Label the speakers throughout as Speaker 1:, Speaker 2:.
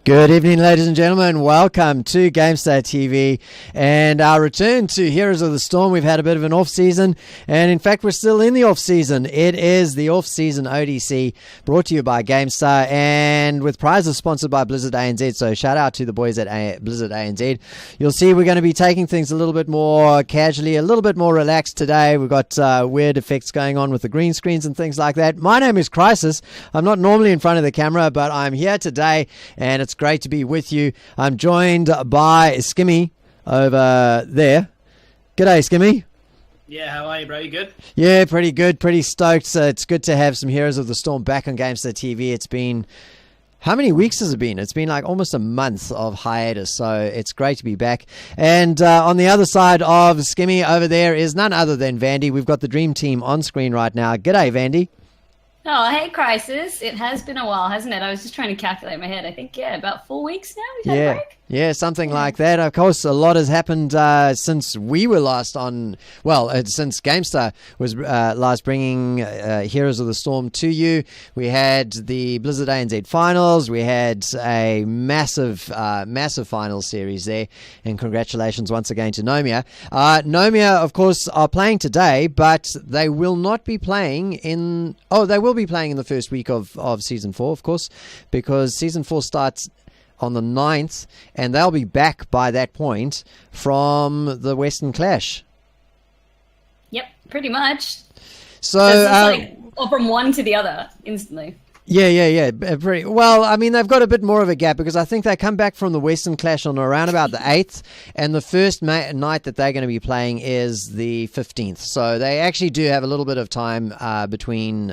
Speaker 1: Good evening, ladies and gentlemen. Welcome to GameStar TV and our return to Heroes of the Storm. We've had a bit of an off-season, and in fact, we're still in the off-season. It is the off-season ODC brought to you by GameStar and with prizes sponsored by Blizzard ANZ. So shout out to the boys at Blizzard ANZ. You'll see we're going to be taking things a little bit more casually, a little bit more relaxed today. We've got weird effects going on with the green screens and things like that. My name is Crisis. I'm not normally in front of the camera, but I'm here today, and it's great to be with you. I'm joined by Skimmy over there. G'day, Skimmy.
Speaker 2: Yeah, how are you, bro? You good?
Speaker 1: Yeah, pretty good. Pretty stoked. It's good to have some Heroes of the Storm back on GameStar TV. It's been... How many weeks has it been? It's been like almost a month of hiatus, so it's great to be back. And on the other side of Skimmy over there is none other than Vandy. We've got the Dream Team on screen right now. G'day, Vandy.
Speaker 3: Oh, hey, Crisis. It has been a while, hasn't it? I was just trying to calculate in my head. I think, about 4 weeks now we've had a break.
Speaker 1: Yeah, something like that. Of course, a lot has happened since we were last on, since GameStar was last bringing Heroes of the Storm to you. We had the Blizzard ANZ Finals. We had a massive final series there. And congratulations once again to Nomia. Nomia, of course, are playing today, but they will not be playing in... Oh, they will be playing in the first week of Season 4, of course, because Season 4 starts on the 9th, and they'll be back by that point from the Western Clash.
Speaker 3: Yep, pretty much.
Speaker 1: So,
Speaker 3: from one to the other instantly.
Speaker 1: Yeah. Pretty well. I mean, they've got a bit more of a gap because I think they come back from the Western Clash on around about the 8th, and the first night that they're going to be playing is the 15th. So they actually do have a little bit of time between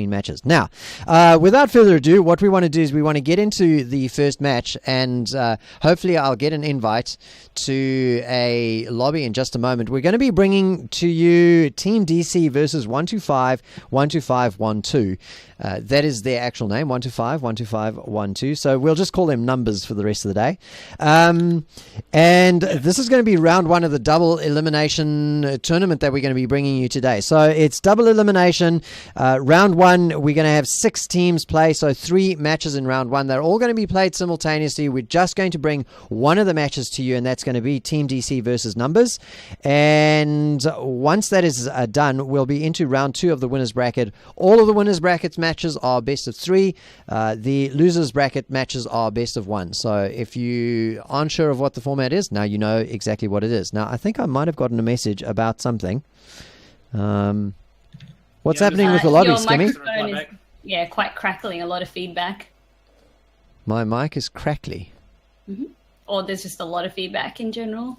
Speaker 1: matches. Now, without further ado, what we want to do is we want to get into the first match, and hopefully I'll get an invite to a lobby in just a moment. We're going to be bringing to you Team DC versus 125, 125, 12. That is their actual name, 125, 125, 12. So we'll just call them numbers for the rest of the day. And this is going to be round one of the double elimination tournament that we're going to be bringing you today. So it's double elimination. Round one, we're going to have 6 teams play. So 3 matches in round one. They're all going to be played simultaneously. We're just going to bring one of the matches to you, and that's going to be Team DC versus Numbers. And once that is done, we'll be into round 2 of the winners bracket. All of the winners brackets matches are best of 3. The losers bracket matches are best of 1. So if you aren't sure of what the format is, now you know exactly what it is. Now, I think I might have gotten a message about something. What's happening with the lobby, Skimmy?
Speaker 3: Microphone is, quite crackling. A lot of feedback.
Speaker 1: My mic is crackly.
Speaker 3: Mm-hmm. Or there's just a lot of feedback in general.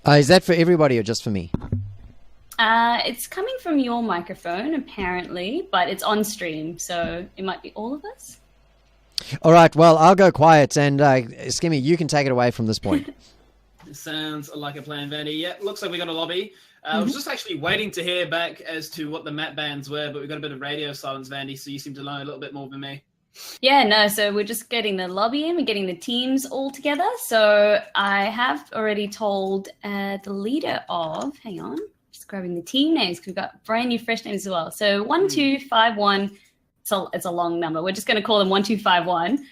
Speaker 1: Is that for everybody or just for me?
Speaker 3: It's coming from your microphone, apparently, but it's on stream, so it might be all of us.
Speaker 1: All right, well, I'll go quiet, and Skimmy, you can take it away from this point.
Speaker 2: Sounds like a plan, Vandy. Yeah, looks like we got a lobby. I was just actually waiting to hear back as to what the map bans were, but we got a bit of radio silence, Vandy, so you seem to know a little bit more than me.
Speaker 3: Yeah, no, so we're just getting the lobby in, we're getting the teams all together. So I have already told the leader of, hang on, just grabbing the team names because we've got brand new fresh names as well. So 1251, so it's a long number. We're just going to call them 1251.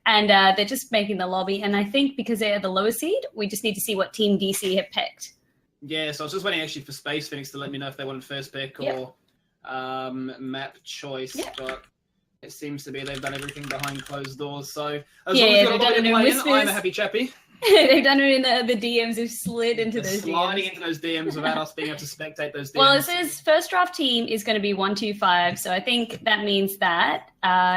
Speaker 3: And they're just making the lobby. And I think because they're the lower seed, we just need to see what Team DC have picked.
Speaker 2: Yeah, so I was just waiting actually for Space Phoenix to let me know if they wanted first pick or map choice.
Speaker 3: Yep.
Speaker 2: But it seems to be they've done everything behind closed doors. So as
Speaker 3: Yeah,
Speaker 2: long as
Speaker 3: they've
Speaker 2: we've got
Speaker 3: done
Speaker 2: a
Speaker 3: it in
Speaker 2: lobby to
Speaker 3: whispers.
Speaker 2: play in, I'm a happy chappy.
Speaker 3: They've done it in the DMs. They've slid into those
Speaker 2: Sliding
Speaker 3: DMs.
Speaker 2: into those DMs without us being able to spectate those DMs.
Speaker 3: Well, it says first draft team is going to be 125. So I think that means that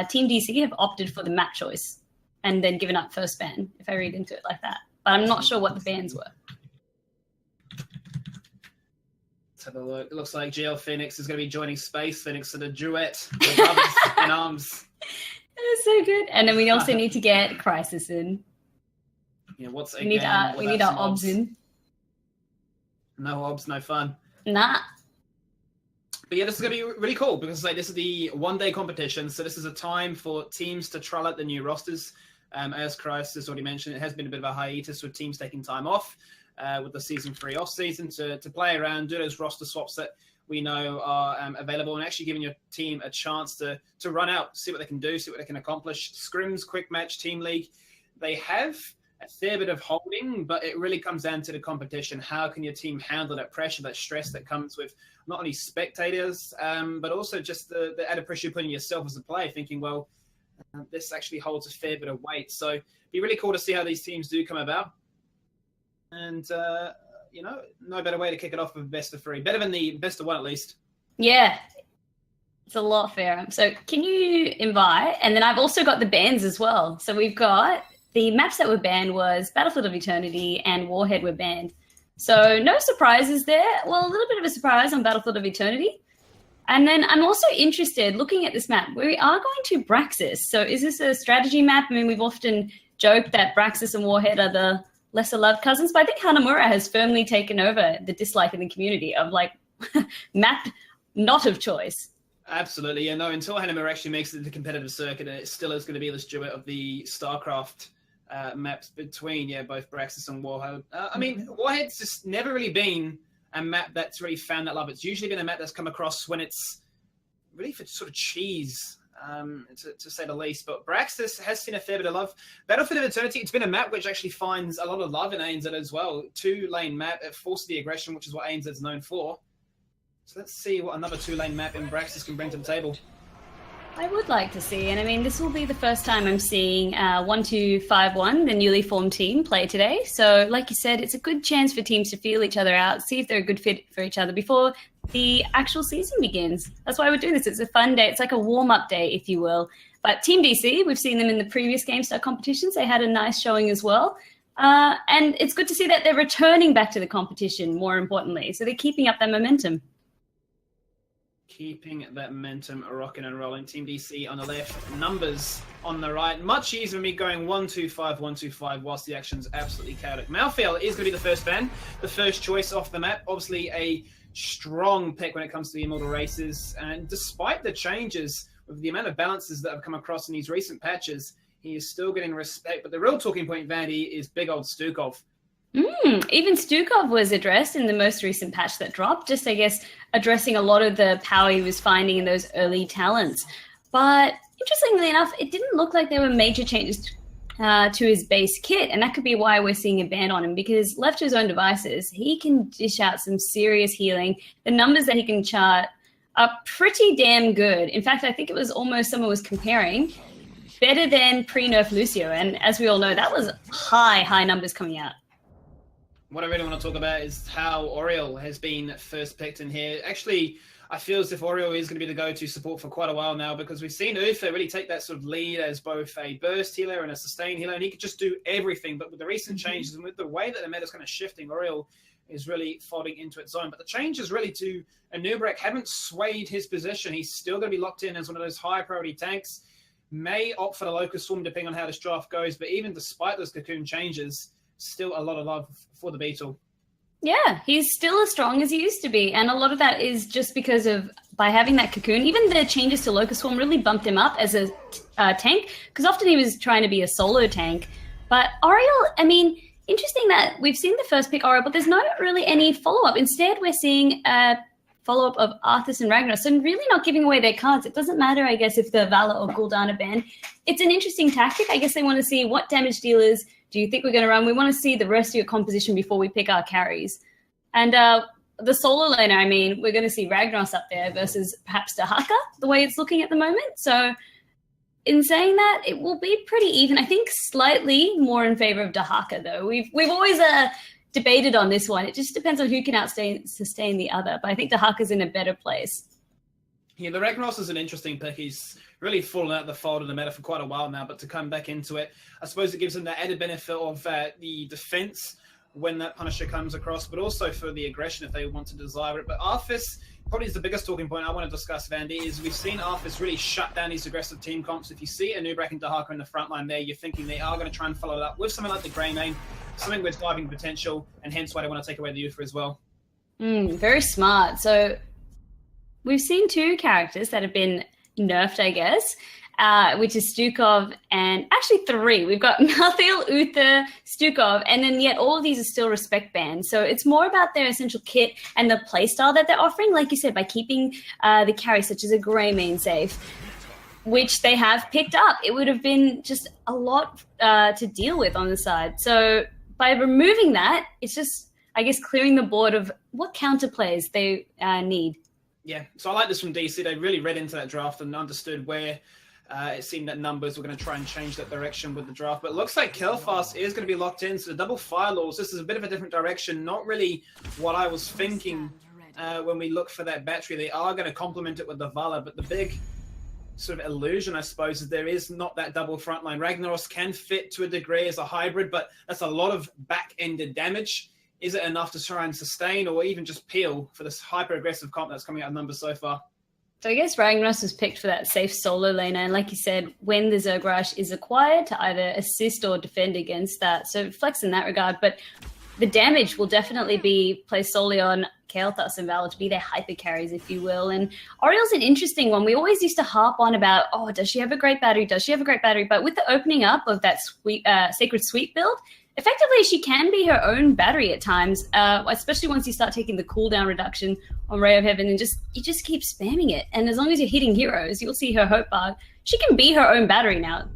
Speaker 3: Team DC have opted for the map choice and then given up first ban, if I read into it like that. But I'm not sure what the bans were.
Speaker 2: Let's have a look. It looks like GL Phoenix is going to be joining Space Phoenix in a duet with others in arms.
Speaker 3: That's so good. And then we also need to get Crisis in.
Speaker 2: Yeah,
Speaker 3: We need our obs in.
Speaker 2: No obs, no fun.
Speaker 3: Nah.
Speaker 2: But yeah, this is going to be really cool because this is the one-day competition. So this is a time for teams to trial out the new rosters. As Christ has already mentioned, it has been a bit of a hiatus with teams taking time off with the Season 3 off-season to play around, do those roster swaps that we know are available, and actually giving your team a chance to run out, see what they can do, see what they can accomplish. Scrims, quick match, team league, they have a fair bit of holding, but it really comes down to the competition. How can your team handle that pressure, that stress that comes with not only spectators, but also just the added pressure you're putting yourself as a player, thinking, well, this actually holds a fair bit of weight. So it'd be really cool to see how these teams do come about. And, no better way to kick it off with best of 3. Better than the best of 1, at least.
Speaker 3: Yeah, it's a lot fairer. So can you invite? And then I've also got the bans as well. So we've got the maps that were banned was Battlefield of Eternity and Warhead were banned. So no surprises there. Well, a little bit of a surprise on Battlefield of Eternity. And then I'm also interested, looking at this map, we are going to Braxis. So is this a strategy map? I mean, we've often joked that Braxis and Warhead are the lesser loved cousins, but I think Hanamura has firmly taken over the dislike in the community of map not of choice.
Speaker 2: Absolutely. Yeah, no, until Hanamura actually makes it to the competitive circuit, it still is going to be this duet of the StarCraft maps between, both Braxis and Warhead. I mean, Warhead's just never really been a map that's really found that love. It's usually been a map that's come across when it's really for sort of cheese, to say the least. But Braxis has seen a fair bit of love. Battlefield of Eternity, it's been a map which actually finds a lot of love in ANZ as well. 2-lane map, it forces the aggression, which is what ANZ's known for. So let's see what another 2-lane map in Braxis can bring to the table.
Speaker 3: I would like to see, and I mean, this will be the first time I'm seeing 1251, the newly formed team, play today. So, like you said, it's a good chance for teams to feel each other out, see if they're a good fit for each other before the actual season begins. That's why we're doing this. It's a fun day. It's like a warm-up day, if you will. But Team DC, we've seen them in the previous GameStar competitions. They had a nice showing as well. And it's good to see that they're returning back to the competition, more importantly. So they're keeping up that momentum.
Speaker 2: Keeping that momentum rocking and rolling. Team DC on the left, numbers on the right. Much easier than me going 1-2-5, 1-2-5 whilst the action's absolutely chaotic. Malthael is going to be the first ban, the first choice off the map. Obviously a strong pick when it comes to the Immortal Races. And despite the changes with the amount of balances that have come across in these recent patches, he is still getting respect. But the real talking point, Vandy, is big old Stukov.
Speaker 3: Even Stukov was addressed in the most recent patch that dropped, just, I guess, addressing a lot of the power he was finding in those early talents. But interestingly enough, it didn't look like there were major changes to his base kit, and that could be why we're seeing a ban on him, because left to his own devices, he can dish out some serious healing. The numbers that he can chart are pretty damn good. In fact, I think it was almost someone was comparing better than pre-nerf Lucio, and as we all know, that was high numbers coming out.
Speaker 2: What I really want to talk about is how Oriel has been first picked in here. Actually, I feel as if Oriel is going to be the go-to support for quite a while now, because we've seen Ufa really take that sort of lead as both a burst healer and a sustain healer, and he could just do everything. But with the recent changes and with the way that the meta is kind of shifting, Oriel is really folding into its own. But the changes really to Anub'arak haven't swayed his position. He's still going to be locked in as one of those high-priority tanks. May opt for the Locust Swarm depending on how this draft goes, but even despite those Cocoon changes, still a lot of love for the Beetle.
Speaker 3: Yeah, he's still as strong as he used to be. And a lot of that is just because of, by having that Cocoon, even the changes to Locust Swarm really bumped him up as a tank, because often he was trying to be a solo tank. But Oriel, I mean, interesting that we've seen the first pick Oriel, but there's not really any follow-up. Instead, we're seeing a follow-up of Arthas and Ragnar, so really not giving away their cards. It doesn't matter, I guess, if the Valor or Gul'dan are banned. It's an interesting tactic. I guess they want to see what damage dealers do you think we're going to run. We want to see the rest of your composition before we pick our carries. And the solo laner, I mean, we're going to see Ragnaros up there versus perhaps Dahaka, the way it's looking at the moment. So in saying that, it will be pretty even. I think slightly more in favor of Dahaka, though. We've always debated on this one. It just depends on who can sustain the other. But I think Dahaka's in a better place.
Speaker 2: Yeah, the Ragnaros is an interesting pick. He's really fallen out of the fold of the meta for quite a while now, but to come back into it, I suppose it gives him the added benefit of the defense when that Punisher comes across, but also for the aggression if they want to desire it. But Arthas probably is the biggest talking point I want to discuss, Vandy, is we've seen Arthas really shut down these aggressive team comps. If you see Anub'arak and Dahaka in the front line there, you're thinking they are going to try and follow it up with something like the Greymane, something with diving potential, and hence why they want to take away the Ufa as well.
Speaker 3: Very smart. So we've seen two characters that have been nerfed, I guess. which is Stukov, and actually 3. We've got Malthael, Uther, Stukov, and then yet all of these are still respect banned. So it's more about their essential kit and the playstyle that they're offering, like you said, by keeping the carries such as a Greymane safe, which they have picked up. It would have been just a lot to deal with on the side. So by removing that, it's just, I guess, clearing the board of what counterplays they need.
Speaker 2: Yeah, so I like this from DC. They really read into that draft and understood where it seemed that numbers were going to try and change that direction with the draft. But it looks like Kael'thas is going to be locked in. So the double Firelords, this is a bit of a different direction. Not really what I was thinking when we look for that battery. They are going to complement it with the Vala, but the big sort of illusion, I suppose, is there is not that double frontline. Ragnaros can fit to a degree as a hybrid, but that's a lot of back-ended damage. Is it enough to try and sustain or even just peel for this hyper-aggressive comp that's coming out of numbers so far?
Speaker 3: So I guess Ragnaros was picked for that safe solo laner, and like you said, when the Zerg Rush is acquired to either assist or defend against that, so flex in that regard, but the damage will definitely be placed solely on Kael'thas and Vala to be their hyper carries, if you will. And Oriel's an interesting one. We always used to harp on about, oh, does she have a great battery? Does she have a great battery? But with the opening up of that Sacred Sweep build, effectively she can be her own battery at times, especially once you start taking the cooldown reduction on Ray of Heaven and you just keep spamming it. And as long as you're hitting heroes, you'll see her hope bar. She can be her own battery now.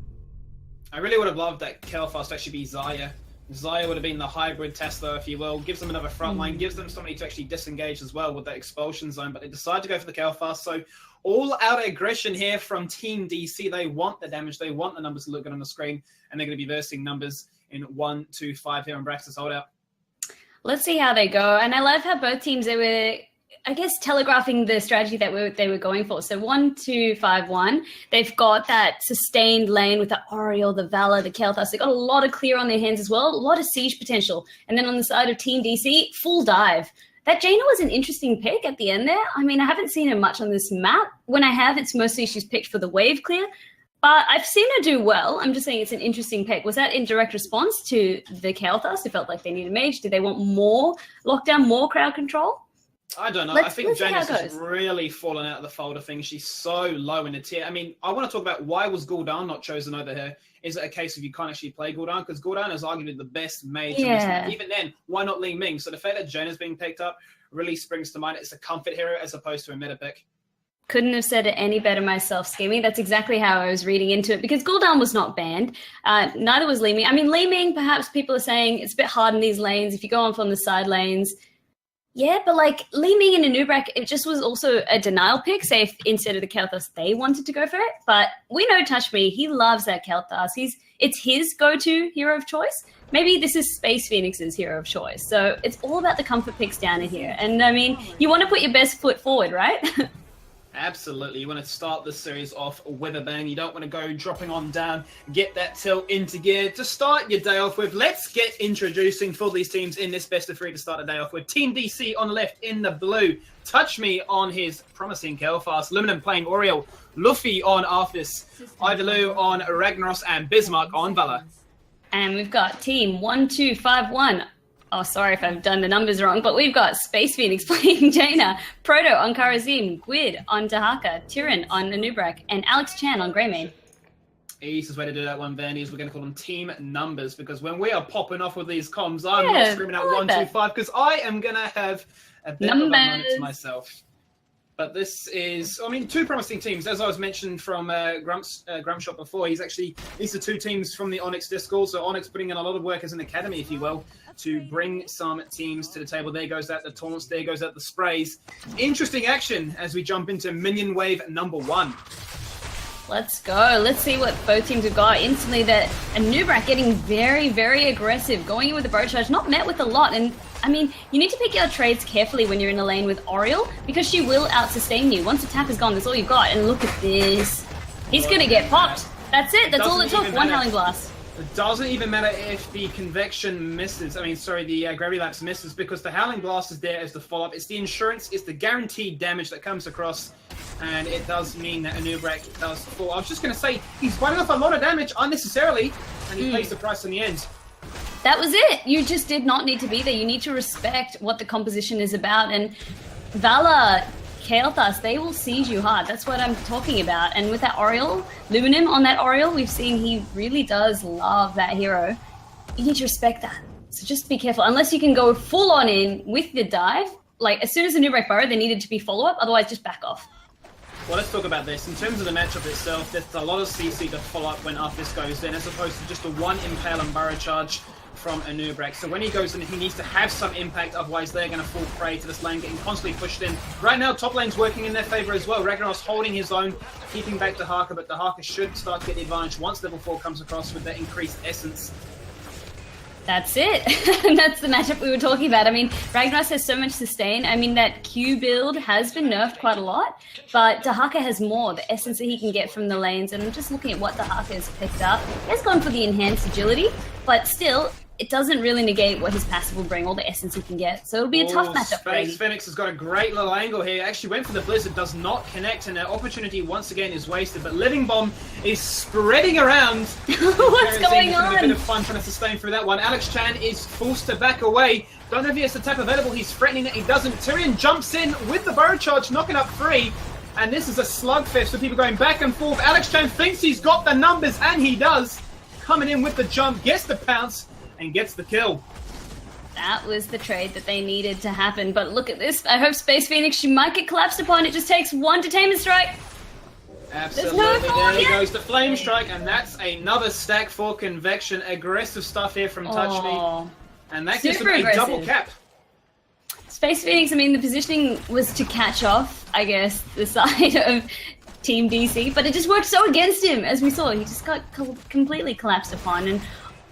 Speaker 2: I really would have loved that Kael'thas to actually be Xayah. Xayah would have been the hybrid Tesla, if you will. Gives them another front line, gives them somebody to actually disengage as well with that expulsion zone. But they decide to go for the Kael'thas. So all-out aggression here from Team DC. They want the damage. They want the numbers to look good on the screen. And they're going to be versing numbers in 1, 2, 5 here on Braxis Holdout.
Speaker 3: Let's see how they go. And I love how both teams, they were, I guess, telegraphing the strategy that they were going for. So 1, 2, 5, 1. They've got that sustained lane with the Oriel, the Vala, the Kael'thas. They've got a lot of clear on their hands as well, a lot of siege potential. And then on the side of Team DC, full dive. That Jaina was an interesting pick at the end there. I mean, I haven't seen her much on this map. When I have, it's mostly she's picked for the wave clear. But I've seen her do well. I'm just saying it's an interesting pick. Was that in direct response to the Kael'thas? It felt like they needed mage. Did they want more lockdown, more crowd control?
Speaker 2: I don't know. I think Jaina's has really fallen out of the fold of things. She's so low in the tier. I mean, I want to talk about why was Gul'dan not chosen over her. Is it a case of you can't actually play Gul'dan? Because Gul'dan is arguably the best mage.
Speaker 3: Yeah.
Speaker 2: Even then, why not Li Ming? So the fact that Jaina's being picked up really springs to mind. It's a comfort hero as opposed to a meta pick.
Speaker 3: Couldn't have said it any better myself, Skimmy. That's exactly how I was reading into it, because Gul'dan was not banned. Neither was Li Ming. I mean, Li Ming, perhaps people are saying it's a bit hard in these lanes. If you go on from the side lanes, yeah, but like Li Ming and Anub'arak, it just was also a denial pick, say if instead of the Kael'thas, they wanted to go for it. But we know Touch Me, he loves that Kael'thas. It's his go-to hero of choice. Maybe this is Space Phoenix's hero of choice. So it's all about the comfort picks down in here. And I mean, you want to put your best foot forward, right?
Speaker 2: Absolutely. You want to start this series off with a bang. You don't want to go dropping on down, get that tilt into gear. To start your day off with, let's get introducing for these teams in this best of 3 to start the day off with. Team DC on the left in the blue. Touch Me on his promising Kael'thas. Luminum playing Oriel. Luffy on Arthas. Idaloo on Ragnaros. And Bismarck on Vala.
Speaker 3: And we've got team 1, 2, 5, 1. Oh, sorry if I've done the numbers wrong, but we've got Space Phoenix playing Jaina, Proto on Kharazim, Gwyd on Dahaka, Tyrion on Anub'arak, and Alex Chan on Greymane.
Speaker 2: Easiest way to do that one, Vandy, is we're going to call them team numbers, because when we are popping off with these comms, I'm not screaming out 1, 2, 5, because I am going to have a bit of a moment to myself. But this is, I mean, 2 promising teams. As I was mentioned from Grumpshot before, these are 2 teams from the Onyx Discord. So Onyx putting in a lot of work as an academy, if you will, to bring some teams to the table. There goes that, the taunts, there goes that, the sprays. Interesting action as we jump into Minion Wave number 1.
Speaker 3: Let's go. Let's see what both teams have got. Instantly, that Anub'arak getting very, very aggressive, going in with the bow charge, not met with a lot. And I mean, you need to pick your trades carefully when you're in a lane with Oriel, because she will out-sustain you. Once the tap is gone, that's all you've got. And look at this. He's going to get popped. That's it. That's all it took. One Howling Blast.
Speaker 2: It doesn't even matter if the convection misses. The gravity lapse misses, because the Howling Blast is there as the follow-up. It's the insurance. It's the guaranteed damage that comes across. And it does mean that Anub'arak does fall. I was just going to say, he's biting off a lot of damage unnecessarily, and he pays the price in the end.
Speaker 3: That was it. You just did not need to be there. You need to respect what the composition is about. And Vala Kael'thas, they will siege you hard. That's what I'm talking about. And with that Oriole, Luminum on that Oriole, we've seen he really does love that hero. You need to respect that. So just be careful. Unless you can go full on in with the dive, like as soon as the new break burrow, there needed to be follow-up. Otherwise, just back off.
Speaker 2: Well, let's talk about this. In terms of the matchup itself, there's a lot of CC to follow up when Arthas goes in, as opposed to just a one Impale and Burrow charge from Anub'arak. So when he goes in, he needs to have some impact, otherwise they're going to fall prey to this lane getting constantly pushed in. Right now, top lane's working in their favor as well. Ragnaros holding his own, keeping back Dehaka, but Dehaka should start to get the advantage once level 4 comes across with that increased essence.
Speaker 3: That's it. That's the matchup we were talking about. I mean, Ragnaros has so much sustain. I mean, that Q build has been nerfed quite a lot, but Dehaka has more, the essence that he can get from the lanes. And I'm just looking at what Dehaka has picked up. He has gone for the enhanced agility, but still, it doesn't really negate what his passive will bring, all the essence he can get. So it'll be a tough matchup for
Speaker 2: Space Phoenix has got a great little angle here. Actually went for the Blizzard, does not connect, and their opportunity once again is wasted. But Living Bomb is spreading around.
Speaker 3: What's going on?
Speaker 2: A bit of fun trying to sustain through that one. Alex Chan is forced to back away. Don't know if he has the tap available. He's threatening that he doesn't. Tyrion jumps in with the Burrow charge, knocking up 3. And this is a slugfest with people going back and forth. Alex Chan thinks he's got the numbers, and he does. Coming in with the jump, gets the pounce, and gets the kill.
Speaker 3: That was the trade that they needed to happen. But look at this. I hope Space Phoenix, she might get collapsed upon. It just takes one Detainment Strike.
Speaker 2: Absolutely. There he goes, the Flame Strike, and that's another stack for Convection. Aggressive stuff here from Touch Me. And that gives him a double cap.
Speaker 3: Space Phoenix, I mean, the positioning was to catch off, I guess, the side of Team DC, but it just worked so against him, as we saw. He just got completely collapsed upon. And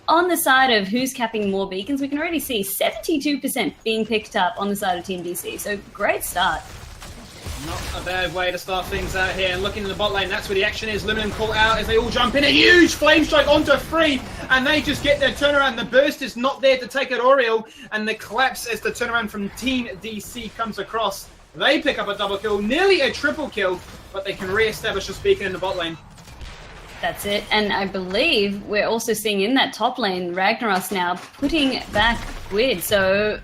Speaker 3: on the side of who's capping more beacons, we can already see 72% being picked up on the side of Team DC. So great start.
Speaker 2: Not a bad way to start things out here. And looking in the bot lane, that's where the action is. Luminum call out as they all jump in. A huge Flame Strike onto 3, and they just get their turnaround. The burst is not there to take out Oriole, and the collapse as the turnaround from Team DC comes across. They pick up a double kill, nearly a triple kill, but they can re-establish a beacon in the bot lane.
Speaker 3: That's it, and I believe we're also seeing in that top lane, Ragnaros now putting back Gwyd, so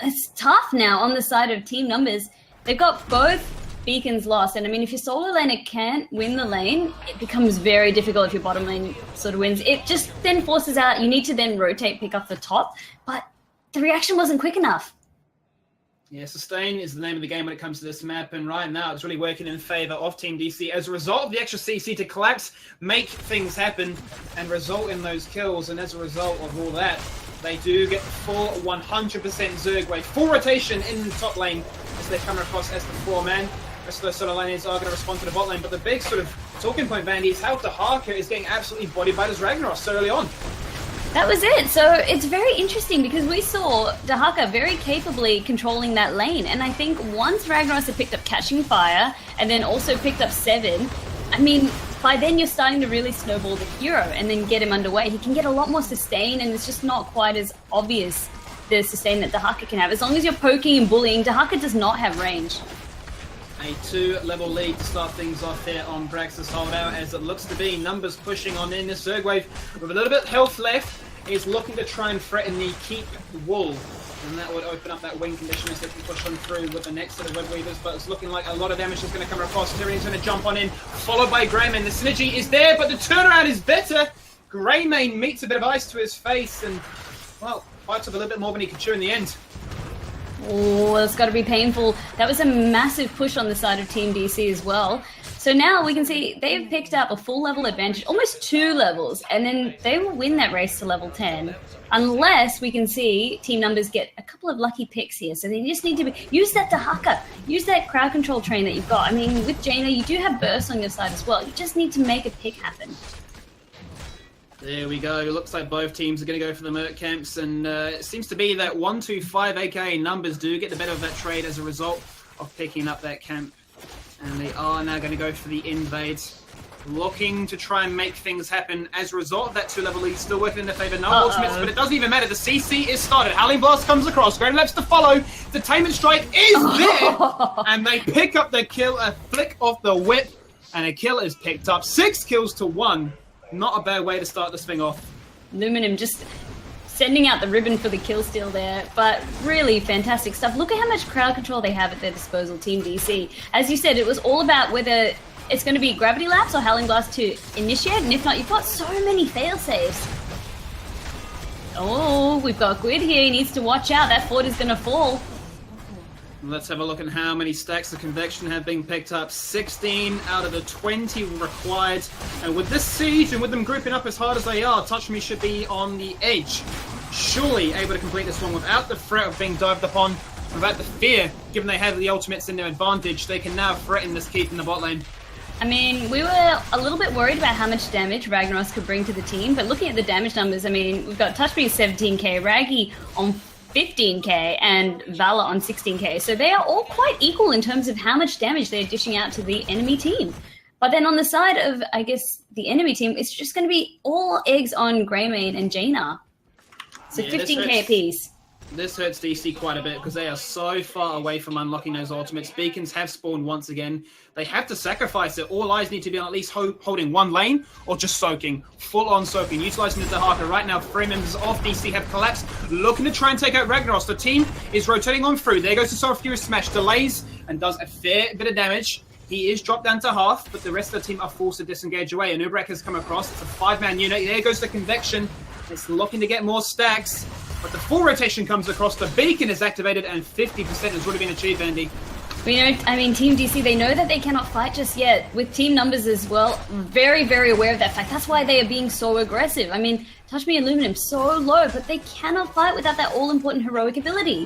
Speaker 3: it's tough now on the side of team numbers. They've got both beacons lost, and I mean, if your solo laner can't win the lane, it becomes very difficult if your bottom lane sort of wins. It just then forces out, you need to then rotate, pick up the top, but the reaction wasn't quick enough.
Speaker 2: Yeah, sustain is the name of the game when it comes to this map, and right now it's really working in favor of Team DC. As a result of the extra CC to collapse, make things happen, and result in those kills, and as a result of all that, they do get the full 100% Zerg wave. Full rotation in the top lane as they come across as the 4-man. The rest of those solo laners are going to respond to the bot lane, but the big sort of talking point, Vandy, is how Dehaka is getting absolutely bodied by this Ragnaros so early on.
Speaker 3: That was it. So it's very interesting because we saw Dehaka very capably controlling that lane. And I think once Ragnaros had picked up Catching Fire and then also picked up 7, I mean, by then you're starting to really snowball the hero and then get him underway. He can get a lot more sustain, and it's just not quite as obvious the sustain that Dehaka can have. As long as you're poking and bullying, Dehaka does not have range.
Speaker 2: A 2-level lead to start things off here on Brax's holdout, as it looks to be numbers pushing on in. This Zerg wave with a little bit of health left is looking to try and threaten the keep wall, and that would open up that wing condition as they can push on through with the next set of web weavers. But it's looking like a lot of damage is going to come across. Tyrion's going to jump on in, followed by Greymane. The synergy is there, but the turnaround is better. Greymane meets a bit of ice to his face, and well, bites off a little bit more than he could chew in the end.
Speaker 3: Oh, it's got to be painful. That was a massive push on the side of Team DC as well. So now we can see they've picked up a full level advantage, almost 2 levels, and then they will win that race to level 10. Unless we can see team numbers get a couple of lucky picks here. So they just need to use that Dehaka, use that crowd control train that you've got. I mean, with Jaina, you do have bursts on your side as well. You just need to make a pick happen.
Speaker 2: There we go. Looks like both teams are going to go for the Merc camps, and it seems to be that 1-2-5 aka numbers do get the better of that trade as a result of picking up that camp. And they are now going to go for the invades, looking to try and make things happen. As a result of that 2-level lead, still working in their favor. No ultimates, but it doesn't even matter. The CC is started. Howling Blast comes across. Great Laps to follow. Detainment Strike is there, and they pick up the kill. A flick of the whip, and a kill is picked up. 6 kills to 1. Not a bad way to start this thing off.
Speaker 3: Luminum just sending out the ribbon for the kill steal there, but really fantastic stuff. Look at how much crowd control they have at their disposal, Team DC. As you said, it was all about whether it's going to be Gravity Lapse or Howling Blast to initiate, and if not, you've got so many fail-safes. Oh, we've got Gwyd here. He needs to watch out. That fort is going to fall.
Speaker 2: Let's have a look at how many stacks of Convection have been picked up. 16 out of the 20 required. And with this siege and with them grouping up as hard as they are, Touch Me should be on the edge. Surely able to complete this one without the threat of being dived upon, without the fear, given they have the ultimates in their advantage. They can now threaten this keep in the bot lane.
Speaker 3: I mean, we were a little bit worried about how much damage Ragnaros could bring to the team, but looking at the damage numbers, I mean, we've got Touch Me 17k, Raggy on 15k, and Valor on 16k. So they are all quite equal in terms of how much damage they're dishing out to the enemy team. But then on the side of, I guess, the enemy team, it's just going to be all eggs on Greymane and Jaina. So yeah, 15k apiece.
Speaker 2: This hurts DC quite a bit because they are so far away from unlocking those ultimates. Beacons have spawned once again. They have to sacrifice it. All eyes need to be on at least holding one lane or just soaking. Full-on soaking. Utilizing the Dahaka. Right now, 3 members of DC have collapsed. Looking to try and take out Ragnaros. The team is rotating on through. There goes the Soul Fury Smash. Delays and does a fair bit of damage. He is dropped down to half, but the rest of the team are forced to disengage away. And Ubrak has come across. It's a 5-man unit. There goes the Convection. It's looking to get more stacks. But the full rotation comes across, the beacon is activated, and 50% has already been achieved, Andy.
Speaker 3: We know, I mean, Team DC, they know that they cannot fight just yet. With team numbers as well, very, very aware of that fact. That's why they are being so aggressive. I mean, Touch Me Aluminum, so low, but they cannot fight without that all-important heroic ability.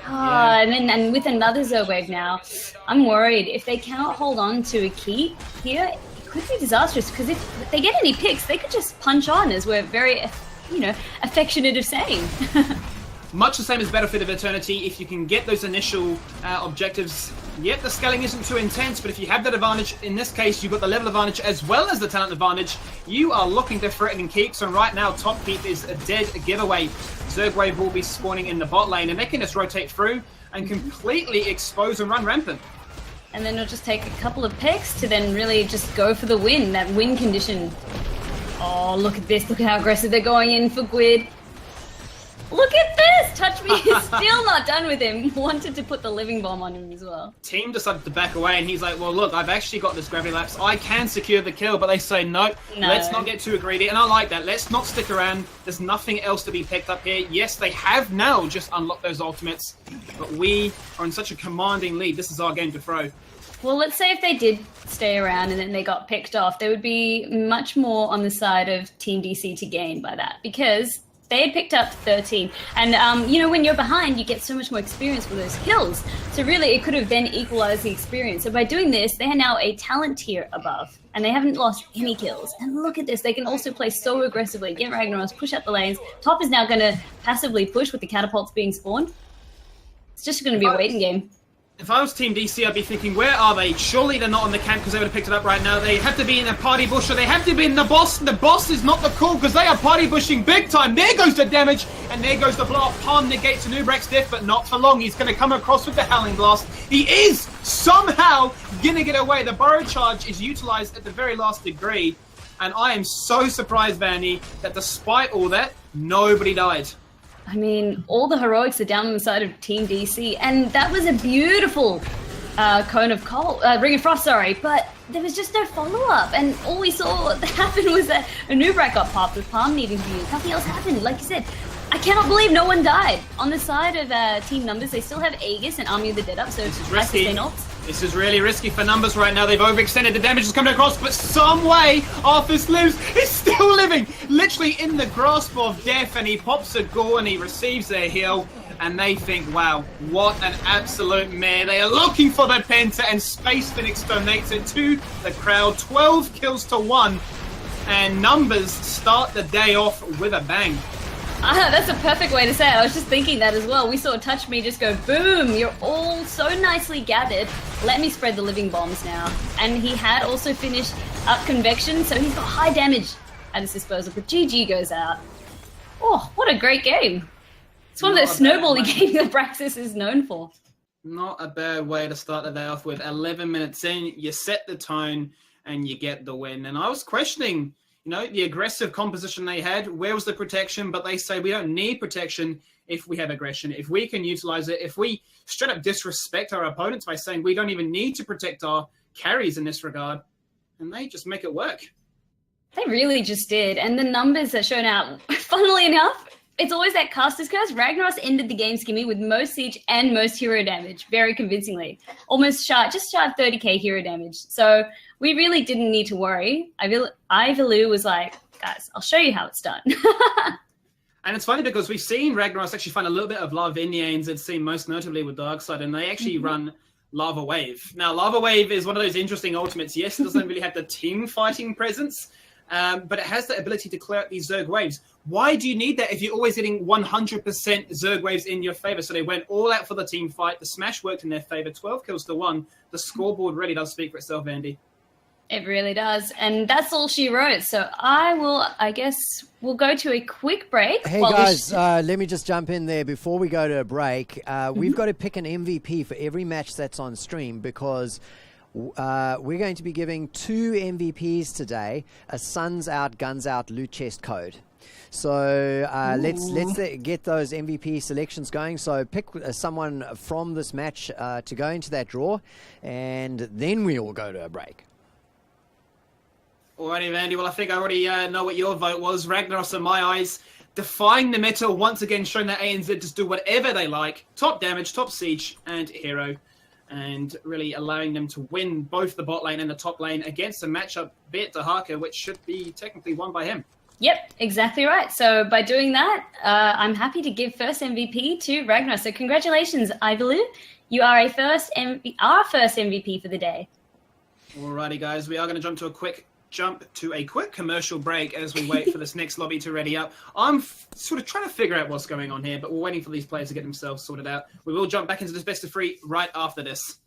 Speaker 2: Yeah.
Speaker 3: And with another Zerwave now, I'm worried. If they cannot hold on to a keep here, it could be disastrous, because if they get any picks, they could just punch on, as we're very, affectionate of saying.
Speaker 2: Much the same as Battlefield of Eternity. If you can get those initial objectives, yet the scaling isn't too intense, but if you have that advantage, in this case, you've got the level advantage as well as the talent advantage, you are looking to threaten keeps, and right now, top keep is a dead giveaway. Zergwave will be spawning in the bot lane, and they can just rotate through and completely expose and run rampant.
Speaker 3: And then it'll just take a couple of picks to then really just go for the win, that win condition. Oh, look at this. Look at how aggressive they're going in for Gwyd. Look at this! Touch Me is still not done with him. Wanted to put the living bomb on him as well.
Speaker 2: Team decided to back away, and he's like, well, look, I've actually got this Gravity Lapse. I can secure the kill, but they say, no, let's not get too greedy. And I like that. Let's not stick around. There's nothing else to be picked up here. Yes, they have now just unlocked those ultimates, but we are in such a commanding lead. This is our game to throw.
Speaker 3: Well, let's say if they did stay around and then they got picked off, there would be much more on the side of Team DC to gain by that, because they had picked up 13. And, when you're behind, you get so much more experience with those kills. So really, it could have then equalized the experience. So by doing this, they are now a talent tier above, and they haven't lost any kills. And look at this. They can also play so aggressively, get Ragnaros, push up the lanes. Top is now going to passively push with the catapults being spawned. It's just going to be a waiting game.
Speaker 2: If I was Team DC, I'd be thinking, where are they? Surely they're not on the camp because they would have picked it up right now. They have to be in a party bush, or they have to be in the boss. The boss is not the call because they are party bushing big time. There goes the damage, and there goes the blow-up. Palm negates Nubrak's death, but not for long. He's going to come across with the Howling Blast. He is somehow going to get away. The Burrow Charge is utilized at the very last degree, and I am so surprised, Vanny, that despite all that, nobody died.
Speaker 3: I mean, all the heroics are down on the side of Team DC, and that was a beautiful Ring of Frost, but there was just no follow-up, and all we saw happen was that Nubrak got popped with Palm needing to be used. Nothing else happened. Like you said, I cannot believe no one died. On the side of Team Numbers, they still have Aegis and Army of the Dead up, so
Speaker 2: this is risky.
Speaker 3: This
Speaker 2: is really risky for Numbers right now. They've overextended. The damage is coming across, but some way Arthas lives. He's still living, literally in the grasp of death, and he pops a gore and he receives their heal. And they think, wow, what an absolute mare. They are looking for the Penta, and Space Phoenix donates it to the crowd. 12 kills to 1, and Numbers start the day off with a bang.
Speaker 3: That's a perfect way to say it. I was just thinking that as well. We saw Touch Me just go, boom, you're all so nicely gathered. Let me spread the living bombs now. And he had also finished up Convection, so he's got high damage at his disposal. But GG goes out. Oh, what a great game. It's one of those snowbally games that Braxis is known for.
Speaker 2: Not a bad way to start the day off with. 11 minutes in, you set the tone, and you get the win. And I was questioning, the aggressive composition they had, where was the protection? But they say we don't need protection if we have aggression. If we can utilize it, if we straight up disrespect our opponents by saying we don't even need to protect our carries in this regard, and they just make it work.
Speaker 3: They really just did. And the numbers are shown out, funnily enough, it's always that caster's curse. Ragnaros ended the game, Skimmy, with most siege and most hero damage, very convincingly. Just shy of 30k hero damage. So we really didn't need to worry. Ivalu was like, guys, I'll show you how it's done.
Speaker 2: And it's funny because we've seen Ragnaros actually find a little bit of love in the Ains, it's seen most notably with Darkseid, and they actually run Lava Wave. Now, Lava Wave is one of those interesting ultimates. Yes, it doesn't really have the team fighting presence, but it has the ability to clear out these Zerg waves. Why do you need that if you're always getting 100% Zerg waves in your favor? So they went all out for the team fight. The smash worked in their favor. 12 kills to 1. The scoreboard really does speak for itself, Andy.
Speaker 3: It really does. And that's all she wrote. So we'll go to a quick break.
Speaker 1: Hey guys, let me just jump in there before we go to a break. We've got to pick an MVP for every match that's on stream because we're going to be giving 2 MVPs today, a Suns Out, Guns Out loot chest code. So let's get those MVP selections going. So pick someone from this match to go into that draw, and then we will go to a break.
Speaker 2: Alrighty, Andy. Well, I think I already know what your vote was. Ragnaros, in my eyes, defying the meta, once again showing that ANZ just do whatever they like. Top damage, top siege, and hero. And really allowing them to win both the bot lane and the top lane against a matchup bet Dahaka, which should be technically won by him.
Speaker 3: Yep, exactly right. So by doing that, I'm happy to give first MVP to Ragnar. So congratulations, Ivalu. You are our first MVP for the day.
Speaker 2: Alrighty, guys. We are going to jump to a quick commercial break as we wait for this next lobby to ready up. I'm sort of trying to figure out what's going on here, but we're waiting for these players to get themselves sorted out. We will jump back into this best of 3 right after this.